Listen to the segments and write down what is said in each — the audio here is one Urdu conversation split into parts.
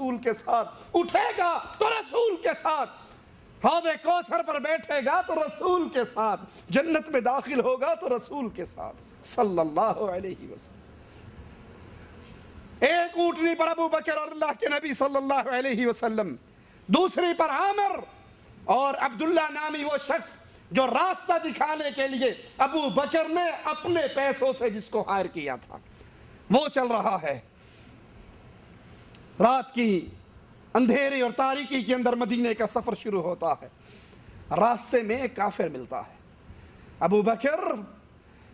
رسول کے ساتھ، اٹھے گا تو رسول کے ساتھ، حوض کوثر پر بیٹھے گا تو رسول کے ساتھ، جنت میں داخل ہوگا تو رسول کے ساتھ صلی اللہ علیہ وسلم۔ ایک اونٹنی پر ابو بکر اور اللہ کے نبی صلی اللہ علیہ وسلم، دوسری پر عامر اور عبداللہ نامی وہ شخص جو راستہ دکھانے کے لیے ابو بکر نے اپنے پیسوں سے جس کو ہائر کیا تھا، وہ چل رہا ہے۔ رات کی اندھیری اور تاریکی کے اندر مدینے کا سفر شروع ہوتا ہے۔ راستے میں ایک کافر ملتا ہے۔ ابو بکر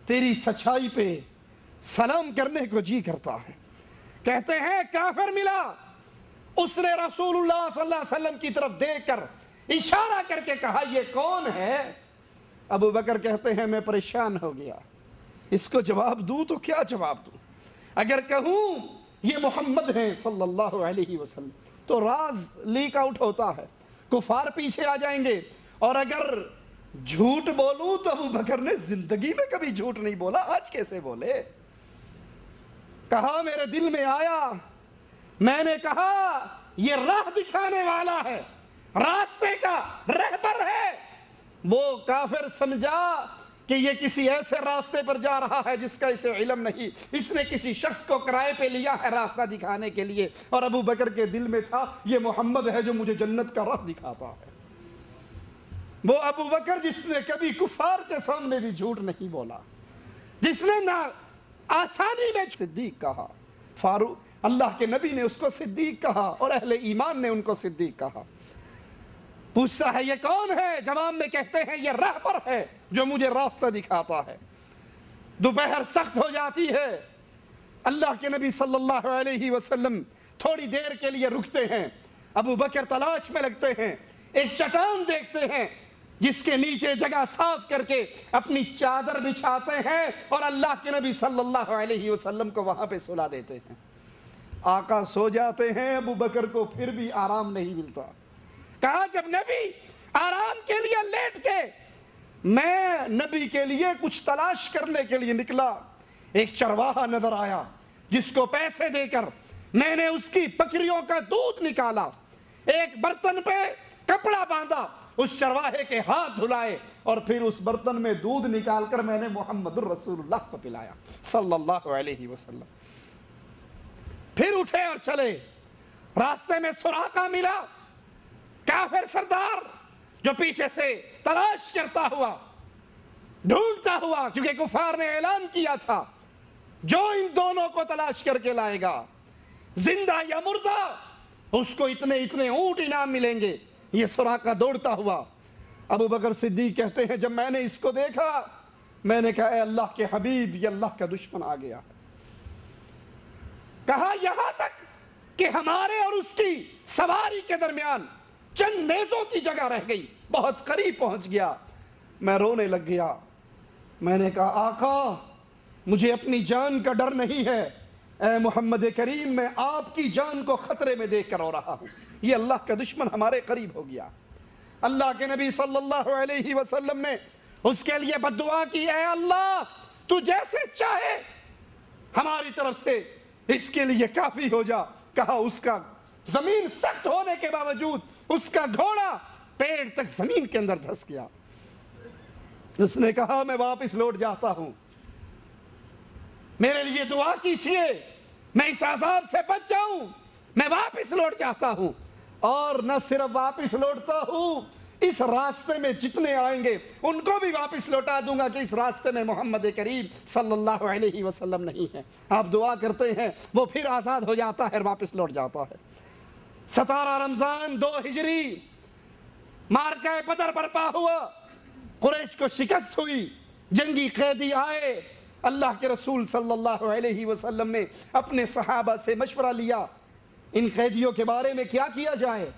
تیری سچائی پہ سلام کرنے کو جی کرتا ہے۔ کہتے ہیں کافر ملا، اس نے رسول اللہ صلی اللہ علیہ وسلم کی طرف دیکھ کر اشارہ کر کے کہا یہ کون ہے؟ ابو بکر کہتے ہیں میں پریشان ہو گیا، اس کو جواب دوں تو کیا جواب دوں؟ اگر کہوں یہ محمد ہیں صلی اللہ علیہ وسلم تو راز لیک آؤٹ ہوتا ہے، کفار پیچھے آ جائیں گے، اور اگر جھوٹ بولوں تو ابو بکر نے زندگی میں کبھی جھوٹ نہیں بولا، آج کیسے بولے؟ کہا میرے دل میں آیا، میں نے کہا یہ راہ دکھانے والا ہے، راستے کا رہبر ہے۔ وہ کافر سمجھا کہ یہ کسی ایسے راستے پر جا رہا ہے جس کا اسے علم نہیں، اس نے کسی شخص کو کرائے پہ لیا ہے راستہ دکھانے کے لیے، اور ابو بکر کے دل میں تھا یہ محمد ہے جو مجھے جنت کا راہ دکھاتا ہے۔ وہ ابو بکر جس نے کبھی کفار کے سامنے بھی جھوٹ نہیں بولا، جس نے نہ آسانی میں صدیق کہا، فاروق اللہ کے نبی نے اس کو صدیق کہا اور اہل ایمان نے ان کو صدیق کہا۔ پوچھتا ہے یہ کون ہے؟ جواب میں کہتے ہیں یہ رہبر ہے جو مجھے راستہ دکھاتا ہے۔ دوپہر سخت ہو جاتی ہے، اللہ کے نبی صلی اللہ علیہ وسلم تھوڑی دیر کے لیے رکتے ہیں، ابو بکر تلاش میں لگتے ہیں، ایک چٹان دیکھتے ہیں جس کے نیچے جگہ صاف کر کے اپنی چادر بچھاتے ہیں اور اللہ کے نبی صلی اللہ علیہ وسلم کو وہاں پہ سلا دیتے ہیں۔ آقا سو جاتے ہیں، ابو بکر کو پھر بھی آرام نہیں ملتا۔ کہا جب نبی آرام کے لیے لیٹ کے، میں نبی کے لیے کچھ تلاش کرنے کے لیے نکلا، ایک چرواہا نظر آیا جس کو پیسے دے کر میں نے اس کی بکریوں کا دودھ نکالا، ایک برتن پہ کپڑا باندھا، اس چرواہے کے ہاتھ دھلائے اور پھر اس برتن میں دودھ نکال کر میں نے محمد الرسول اللہ کو پلایا صلی اللہ علیہ وسلم۔ پھر اٹھے اور چلے۔ راستے میں سراقہ ملا، کافر سردار جو پیچھے سے تلاش کرتا ہوا، ڈھونڈتا ہوا، کیونکہ کفار نے اعلان کیا تھا جو ان دونوں کو تلاش کر کے لائے گا زندہ یا مردہ اس کو اتنے اونٹ انعام ملیں گے۔ یہ سراقہ دوڑتا ہوا، ابو بکر صدیق کہتے ہیں جب میں نے اس کو دیکھا میں نے کہا اے اللہ کے حبیب یہ اللہ کا دشمن آ گیا۔ کہا یہاں تک کہ ہمارے اور اس کی سواری کے درمیان چند نیزوں کی جگہ رہ گئی، بہت قریب پہنچ گیا، میں رونے لگ گیا۔ میں نے کہا آقا مجھے اپنی جان کا ڈر نہیں ہے، اے محمد کریم میں آپ کی جان کو خطرے میں دیکھ کر رو رہا ہوں، یہ اللہ کا دشمن ہمارے قریب ہو گیا۔ اللہ کے نبی صلی اللہ علیہ وسلم نے اس کے لیے بد دعا کی، اے اللہ تو جیسے چاہے ہماری طرف سے اس کے لیے کافی ہو جا۔ کہا اس کا زمین سخت ہونے کے باوجود اس کا گھوڑا پیڑ تک زمین کے اندر دھس گیا۔ اس نے کہا میں واپس لوٹ جاتا ہوں، میرے لیے دعا کیجیے میں اس عذاب سے بچ جاؤں، میں واپس لوٹ جاتا ہوں، اور نہ صرف واپس لوٹتا ہوں، اس راستے میں جتنے آئیں گے ان کو بھی واپس لوٹا دوں گا کہ اس راستے میں محمد کریم صلی اللہ علیہ وسلم نہیں ہے۔ آپ دعا کرتے ہیں وہ پھر آزاد ہو جاتا ہے، واپس لوٹ جاتا ہے۔ 17 رمضان 2 ہجری مارکہ بدر برپا ہوا، قریش کو شکست ہوئی، جنگی قیدی آئے، اللہ کے رسول صلی اللہ علیہ وسلم نے اپنے صحابہ سے مشورہ لیا ان قیدیوں کے بارے میں کیا کیا جائے۔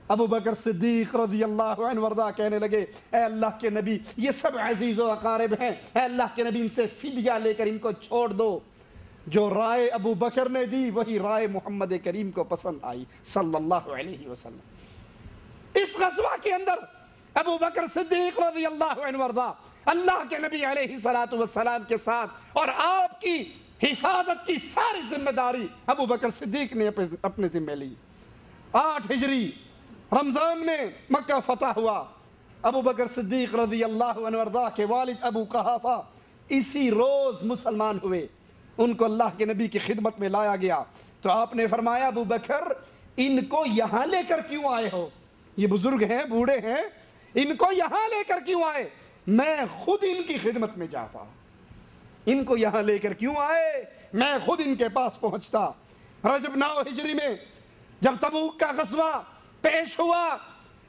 ابو بکر صدیق رضی اللہ عنہ وردہ کہنے لگے اے اللہ کے نبی یہ سب عزیز و اقارب ہیں، اے اللہ کے نبی ان سے فدیہ لے کر ان کو چھوڑ دو۔ جو رائے ابو بکر نے دی وہی رائے محمد کریم کو پسند آئی صلی اللہ علیہ وسلم۔ اس غزوہ کے اندر ابو بکر صدیق رضی اللہ عنہ وردہ اللہ کے نبی علیہ السلام کے ساتھ، اور آپ کی حفاظت کی ساری ذمہ داری ابو بکر صدیق نے اپنے ذمہ لی۔ 8 ہجری رمضان میں مکہ فتح ہوا. ابو بکر صدیق رضی اللہ عنہ وارضاہ کے والد ابو قحافہ اسی روز مسلمان ہوئے. ان کو اللہ کے نبی کی خدمت میں لایا گیا تو آپ نے فرمایا ابو بکر ان کو یہاں لے کر کیوں آئے ہو؟ یہ بزرگ ہیں، بوڑھے ہیں، ان کو یہاں لے کر کیوں آئے؟ میں خود ان کی خدمت میں جاتا. ان کو یہاں لے کر کیوں آئے؟ میں خود ان کے پاس پہنچتا. رجب 9 ہجری میں جب تبوک کا غزوہ پیش ہوا،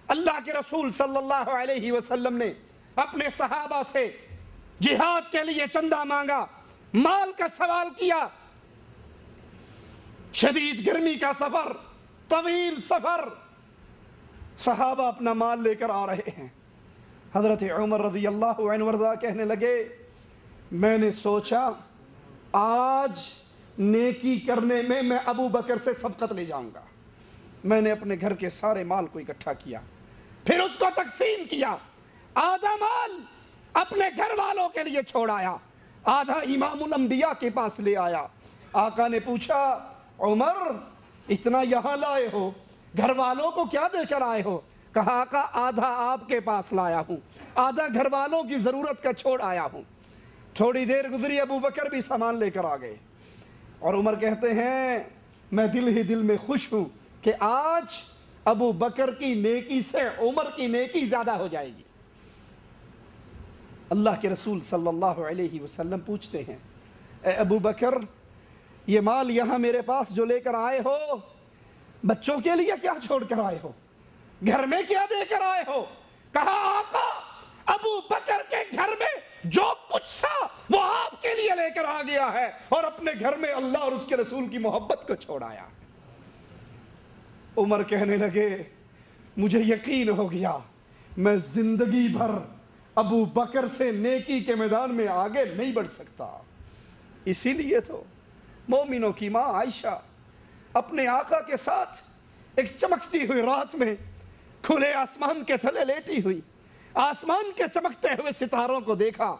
اللہ کے رسول صلی اللہ علیہ وسلم نے اپنے صحابہ سے جہاد کے لیے چندہ مانگا، مال کا سوال کیا. شدید گرمی کا سفر، طویل سفر، صحابہ اپنا مال لے کر آ رہے ہیں. حضرت عمر رضی اللہ عنہ وارضاہ کہنے لگے میں نے سوچا آج نیکی کرنے میں ابو بکر سے سبقت لے جاؤں گا. میں نے اپنے گھر کے سارے مال کو اکٹھا کیا، پھر اس کو تقسیم کیا. آدھا مال اپنے گھر والوں کے لیے چھوڑ آیا، آدھا امام الانبیاء کے پاس لے آیا. آقا نے پوچھا عمر اتنا یہاں لائے ہو، گھر والوں کو کیا دے کر آئے ہو؟ کہا آقا آدھا آپ کے پاس لایا ہوں، آدھا گھر والوں کی ضرورت کا چھوڑ آیا ہوں. تھوڑی دیر گزری، ابو بکر بھی سامان لے کر آ گئے اور عمر کہتے ہیں میں دل ہی دل میں خوش ہوں کہ آج ابو بکر کی نیکی سے عمر کی نیکی زیادہ ہو جائے گی. اللہ کے رسول صلی اللہ علیہ وسلم پوچھتے ہیں اے ابو بکر یہ مال یہاں میرے پاس جو لے کر آئے ہو بچوں کے لیے کیا چھوڑ کر آئے ہو؟ گھر میں کیا دے کر آئے ہو؟ کہا آقا ابو بکر کے گھر میں جو کچھ تھا وہ آپ کے لیے لے کر آ گیا ہے اور اپنے گھر میں اللہ اور اس کے رسول کی محبت کو چھوڑایا. عمر کہنے لگے مجھے یقین ہو گیا میں زندگی بھر ابو بکر سے نیکی کے میدان میں آگے نہیں بڑھ سکتا. اسی لیے تو مومنوں کی ماں عائشہ اپنے آقا کے ساتھ ایک چمکتی ہوئی رات میں کھلے آسمان کے تلے لیٹی ہوئی، آسمان کے چمکتے ہوئے ستاروں کو دیکھا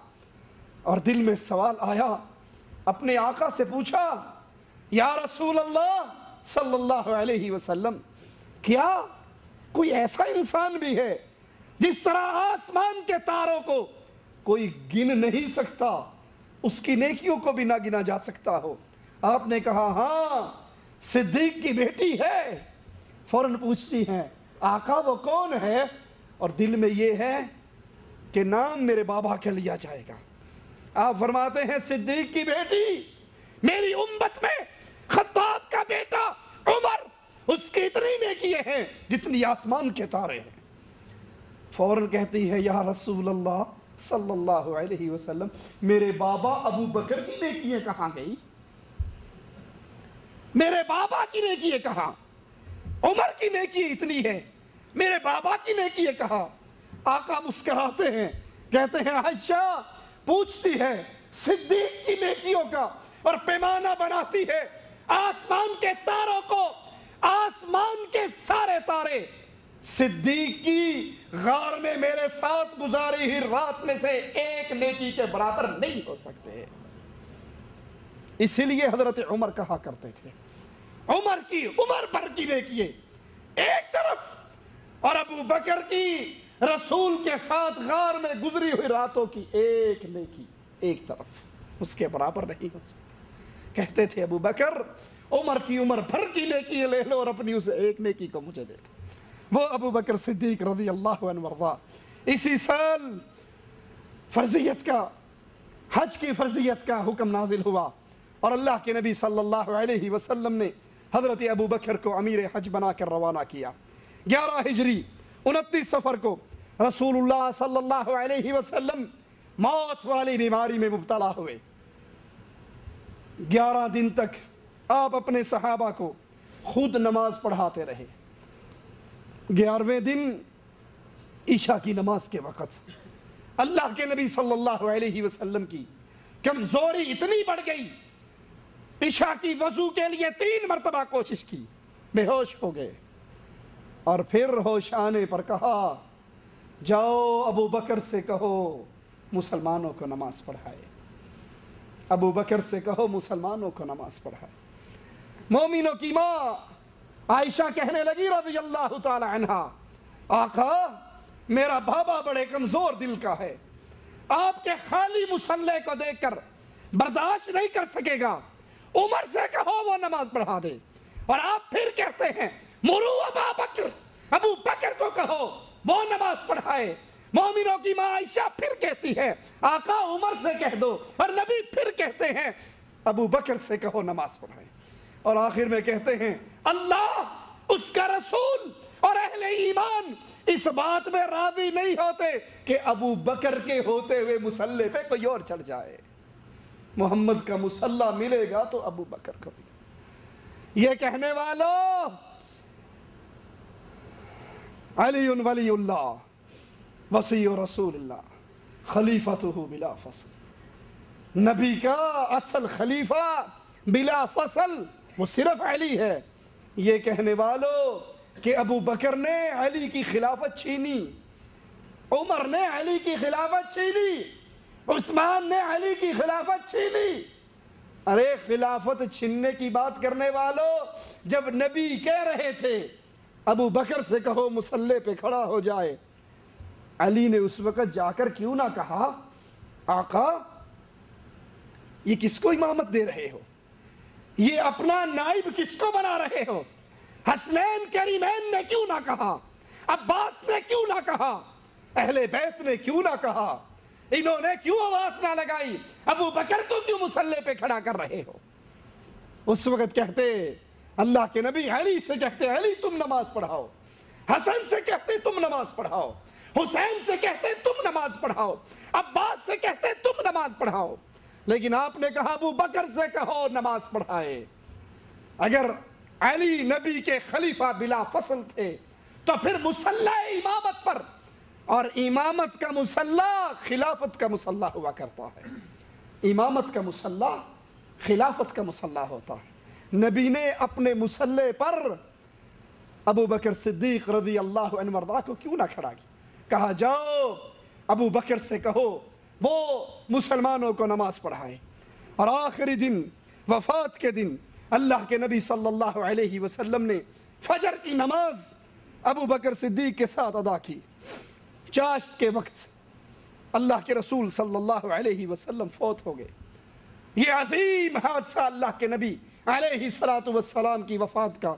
اور دل میں سوال آیا. اپنے آقا سے پوچھا یا رسول اللہ صلی اللہ علیہ وسلم کیا کوئی ایسا انسان بھی ہے جس طرح آسمان کے تاروں کو کوئی گن نہیں سکتا، اس کی نیکیوں کو بھی نہ گنا جا سکتا ہو؟ آپ نے کہا ہاں صدیق کی بیٹی ہے. فوراً پوچھتی ہیں آقا وہ کون ہے؟ اور دل میں یہ ہے کہ نام میرے بابا کے لیا جائے گا. آپ فرماتے ہیں صدیق کی بیٹی میری امت میں خطاب کا بیٹا عمر اس کی اتنی نیکیاں ہیں جتنی آسمان کے تارے ہیں. فوراً کہتی ہے یا رسول اللہ صلی اللہ علیہ وسلم میرے بابا ابو بکر کی نیکیاں کہاں گئی؟ میرے بابا کی نیکیاں کہاں؟ عمر کی نیکی اتنی ہے، میرے بابا کی نیکی کہاں؟ آقا مسکراتے ہیں، کہتے ہیں عائشہ پوچھتی ہے صدیق کی نیکیوں کا اور پیمانہ بناتی ہے آسمان کے تاروں کو. آسمان کے سارے تارے صدیق کی غار میں میرے ساتھ گزاری ہی رات میں سے ایک نیکی کے برابر نہیں ہو سکتے. اسی لیے حضرت عمر کہا کرتے تھے عمر کی عمر بھر کی نیکی ایک طرف اور ابو بکر کی رسول کے ساتھ غار میں گزری ہوئی راتوں کی ایک نیکی ایک طرف، اس کے برابر نہیں ہو سکتی. کہتے تھے ابو بکر عمر کی عمر بھر کی نیکی لے لو اور اپنی اسے ایک نیکی کو مجھے دے دو. وہ ابو بکر صدیق رضی اللہ عنہ وارضاہ. اسی سال فرضیت کا حج کی فرضیت کا حکم نازل ہوا اور اللہ کے نبی صلی اللہ علیہ وسلم نے حضرت ابو بکر کو امیر حج بنا کر روانہ کیا. 11 ہجری 29 سفر کو رسول اللہ صلی اللہ علیہ وسلم موت والی بیماری میں مبتلا ہوئے. 11 دن تک آپ اپنے صحابہ کو خود نماز پڑھاتے رہے. 11ویں دن عشاء کی نماز کے وقت اللہ کے نبی صلی اللہ علیہ وسلم کی کمزوری اتنی بڑھ گئی، عشاء کی وضو کے لیے 3 مرتبہ کوشش کی، بے ہوش ہو گئے اور پھر ہوش آنے پر کہا جاؤ ابو بکر سے کہو مسلمانوں کو نماز پڑھائے. ابو بکر سے کہو مسلمانوں کو نماز پڑھائے. مومنوں کی ماں عائشہ کہنے لگی رضی اللہ تعالی عنہا، آقا میرا بابا بڑے کمزور دل کا ہے، آپ کے خالی مصلے کو دیکھ کر برداشت نہیں کر سکے گا، عمر سے کہو وہ نماز پڑھا دے۔ اور آپ پھر کہتے ہیں مرو ابا بکر، ابو بکر کو کہو وہ نماز پڑھائے۔ مومنوں کی ماں عائشہ پھر کہتی ہے آقا عمر سے کہہ دو، اور نبی پھر کہتے ہیں ابو بکر سے کہو نماز پڑھائے۔ اور آخر میں کہتے ہیں اللہ، اس کا رسول اور اہل ایمان اس بات میں راضی نہیں ہوتے کہ ابو بکر کے ہوتے ہوئے مصلے پہ کوئی اور چڑھ جائے۔ محمد کا مصلہ ملے گا تو ابو بکر کو ملے گا۔ یہ کہنے والوں، علی ولی اللہ وصی رسول اللہ خلیفۃ بلا فصل، نبی کا اصل خلیفہ بلا فصل وہ صرف علی ہے۔ یہ کہنے والوں کہ ابو بکر نے علی کی خلافت چھینی، عمر نے علی کی خلافت چھینی، عثمان نے علی کی خلافت چھینی۔ ارے خلافت چھیننے کی بات کرنے والوں، جب نبی کہہ رہے تھے ابو بکر سے کہو مصلے پہ کھڑا ہو جائے، علی نے اس وقت جا کر کیوں نہ کہا آقا یہ کس کو امامت دے رہے ہو، یہ اپنا نائب کس کو بنا رہے ہو؟ حسنین کریمین نے کیوں نہ کہا، عباس نے کیوں نہ کہا، اہل بیت نے کیوں نہ کہا، انہوں نے کیوں آواز نہ لگائی، ابو بکر کو کیوں مصلے پہ کھڑا کر رہے ہو؟ اس وقت کہتے اللہ کے نبی علی سے کہتے علی تم نماز پڑھاؤ، حسن سے کہتے تم نماز پڑھاؤ، حسین سے کہتے تم نماز پڑھاؤ، عباس سے کہتے تم نماز پڑھاؤ، لیکن آپ نے کہا ابو بکر سے کہو نماز پڑھائے۔ اگر علی نبی کے خلیفہ بلا فصل تھے تو پھر مصلی امامت پر، اور امامت کا مصلی خلافت کا مصلی ہوا کرتا ہے، امامت کا مصلی خلافت کا مصلی ہوتا ہے۔ نبی نے اپنے مصلی پر ابو بکر صدیق رضی اللہ عنہ وارضاہ کو کیوں نہ کھڑا کہا جاؤ ابو بکر سے کہو وہ مسلمانوں کو نماز پڑھائے۔ اور آخری دن وفات کے دن اللہ کے نبی صلی اللہ علیہ وسلم نے فجر کی نماز ابو بکر صدیق کے ساتھ ادا کی۔ چاشت کے وقت اللہ کے رسول صلی اللہ علیہ وسلم فوت ہو گئے۔ یہ عظیم حادثہ اللہ کے نبی علیہ السلام کی وفات کا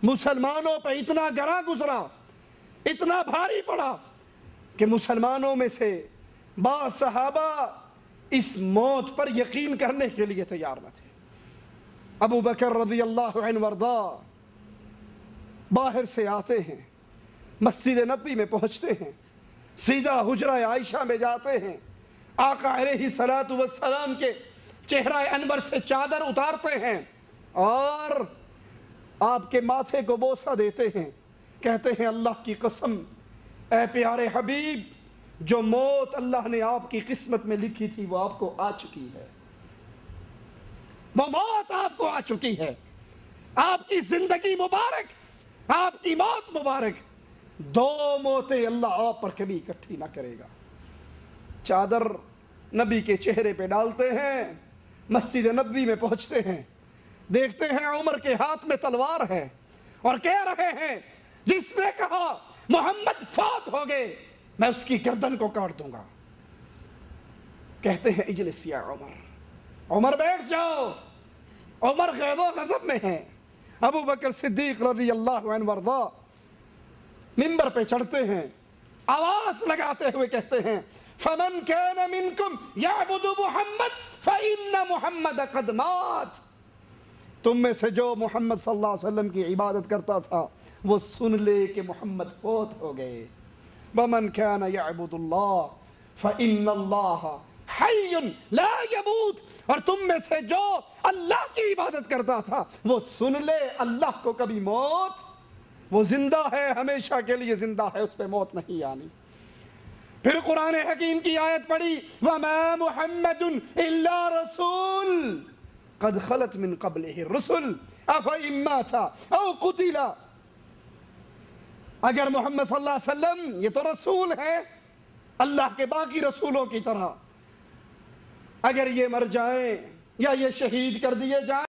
مسلمانوں پہ اتنا گراں گزرا، اتنا بھاری پڑا کہ مسلمانوں میں سے بعض صحابہ اس موت پر یقین کرنے کے لیے تیار نہ تھے۔ ابو بکر رضی اللہ عنہ وارضا باہر سے آتے ہیں، مسجد نبوی میں پہنچتے ہیں، سیدھا حجرہ عائشہ میں جاتے ہیں، آقا علیہ السلام کے چہرہ انور سے چادر اتارتے ہیں اور آپ کے ماتھے کو بوسہ دیتے ہیں، کہتے ہیں اللہ کی قسم اے پیارے حبیب، جو موت اللہ نے آپ کی قسمت میں لکھی تھی وہ آپ کو آ چکی ہے، وہ موت آپ کو آ چکی ہے، آپ کی زندگی مبارک، آپ کی موت مبارک، دو موتیں اللہ آپ پر کبھی اکٹھی نہ کرے گا۔ چادر نبی کے چہرے پہ ڈالتے ہیں، مسجد نبوی میں پہنچتے ہیں، دیکھتے ہیں عمر کے ہاتھ میں تلوار ہے اور کہہ رہے ہیں جس نے کہا محمد فوت ہو گئے میں اس کی گردن کو کاٹ دوں گا۔ کہتے ہیں اجلس یا عمر، عمر بیٹھ جاؤ، عمر غیظ و غضب میں ہیں۔ ابو بکر صدیق رضی اللہ عنہ وارضا منبر پہ چڑھتے ہیں، آواز لگاتے ہوئے کہتے ہیں فمن كان منكم يعبد محمد فإن محمد قد مات، تم میں سے جو محمد صلی اللہ علیہ وسلم کی عبادت کرتا تھا وہ سن لے کہ محمد فوت ہو گئے۔ ومن كان يعبد الله فإن الله حي لا يموت، اور تم میں سے جو اللہ کی عبادت کرتا تھا وہ سن لے اللہ کو کبھی موت، وہ زندہ ہے، ہمیشہ کے لیے زندہ ہے، اس پہ موت نہیں آنی۔ پھر قرآن حکیم کی آیت پڑھی وَمَا مُحَمَّدٌ إِلَّا رَسُولٌ قَدْ خَلَتْ مِن قَبْلِهِ الرُّسُلُ أَفَإِن مَاتَ أَوْ قُتِلَ، اگر محمد صلی اللہ علیہ وسلم یہ تو رسول ہیں اللہ کے باقی رسولوں کی طرح، اگر یہ مر جائیں یا یہ شہید کر دیے جائیں